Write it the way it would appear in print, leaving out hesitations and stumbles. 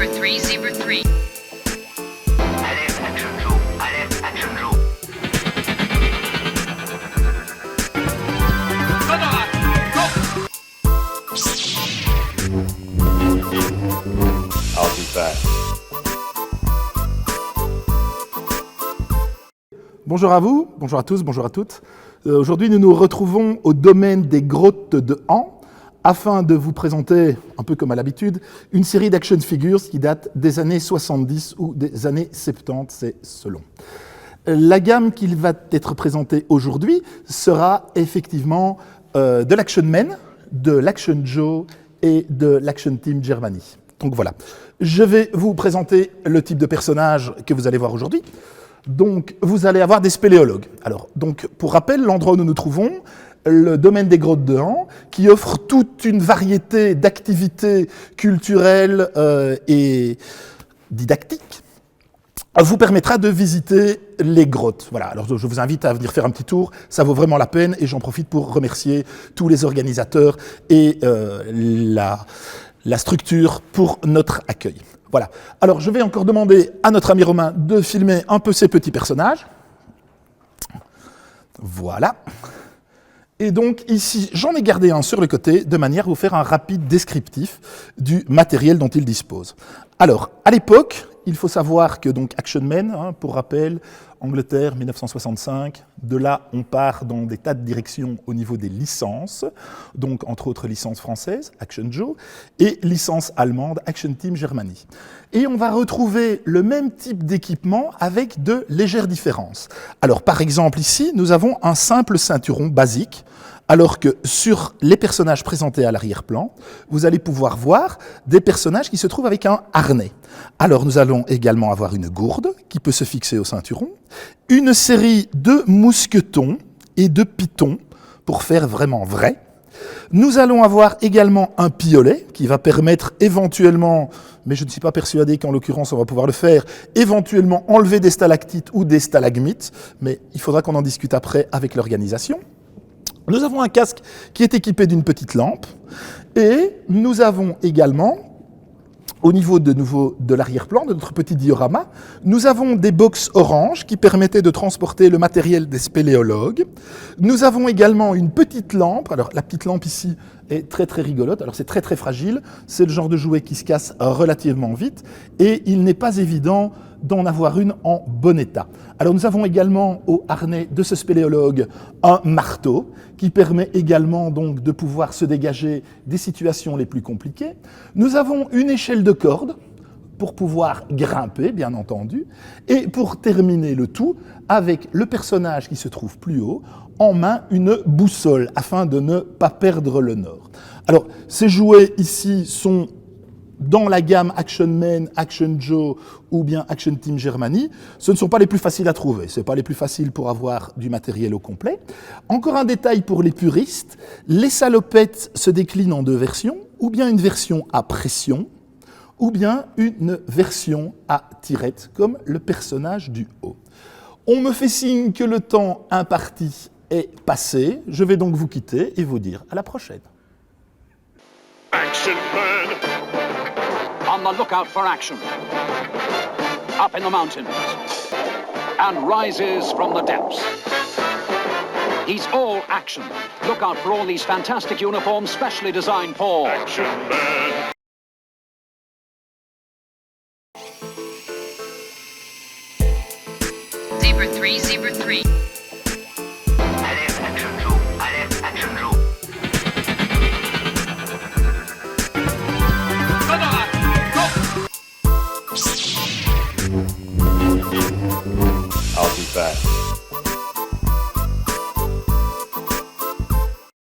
Zebra 3, Zebra 3. Alerte Action Joe. Alerte Action Joe. I'll be back. Bonjour à vous, bonjour à tous, bonjour à toutes. Aujourd'hui, nous nous retrouvons au domaine des grottes de Han afin de vous présenter, un peu comme à l'habitude, une série d'action figures qui date des années 70 ou des années 70, c'est selon. La gamme qui va être présentée aujourd'hui sera effectivement de l'Action Man, de l'Action Joe et de l'Action Team Germany. Donc voilà, je vais vous présenter le type de personnage que vous allez voir aujourd'hui. Donc, vous allez avoir des spéléologues. Alors, donc, pour rappel, l'endroit où nous nous trouvons, le domaine des grottes de Han, qui offre toute une variété d'activités culturelles et didactiques, vous permettra de visiter les grottes. Voilà, alors je vous invite à venir faire un petit tour, ça vaut vraiment la peine, et j'en profite pour remercier tous les organisateurs et la structure pour notre accueil. Voilà. Alors, je vais encore demander à notre ami Romain de filmer un peu ces petits personnages. Voilà. Et donc, ici, j'en ai gardé un sur le côté, de manière à vous faire un rapide descriptif du matériel dont il dispose. Alors, à l'époque, il faut savoir que donc Action Man, pour rappel, Angleterre, 1965, de là on part dans des tas de directions au niveau des licences, donc entre autres licence française, Action Joe, et licence allemande, Action Team Germany. Et on va retrouver le même type d'équipement avec de légères différences. Alors par exemple ici, nous avons un simple ceinturon basique, alors que sur les personnages présentés à l'arrière-plan, vous allez pouvoir voir des personnages qui se trouvent avec un harnais. Alors nous allons également avoir une gourde qui peut se fixer au ceinturon, une série de mousquetons et de pitons pour faire vraiment vrai. Nous allons avoir également un piolet qui va permettre éventuellement, mais je ne suis pas persuadé qu'en l'occurrence on va pouvoir le faire, éventuellement enlever des stalactites ou des stalagmites, mais il faudra qu'on en discute après avec l'organisation. Nous avons un casque qui est équipé d'une petite lampe et nous avons également, au niveau de l'arrière-plan, de notre petit diorama, nous avons des box orange qui permettaient de transporter le matériel des spéléologues. Nous avons également une petite lampe. Alors la petite lampe ici est très très rigolote. Alors c'est très très fragile. C'est le genre de jouet qui se casse relativement vite et il n'est pas évident d'en avoir une en bon état. Alors nous avons également au harnais de ce spéléologue un marteau qui permet également donc de pouvoir se dégager des situations les plus compliquées. Nous avons une échelle de corde pour pouvoir grimper, bien entendu, et pour terminer le tout, avec le personnage qui se trouve plus haut, en main une boussole, afin de ne pas perdre le nord. Alors, ces jouets ici sont dans la gamme Action Man, Action Joe ou bien Action Team Germany, ce ne sont pas les plus faciles à trouver. Ce n'est pas les plus faciles pour avoir du matériel au complet. Encore un détail pour les puristes, les salopettes se déclinent en deux versions, ou bien une version à pression, ou bien une version à tirette, comme le personnage du haut. On me fait signe que le temps imparti est passé. Je vais donc vous quitter et vous dire à la prochaine. Action Man! On the lookout for action. Up in the mountains. And rises from the depths. He's all action. Look out for all these fantastic uniforms specially designed for Action Man. Zebra 3, Zebra 3. Alerte Action Joe. Alerte Action Joe. I'll be back.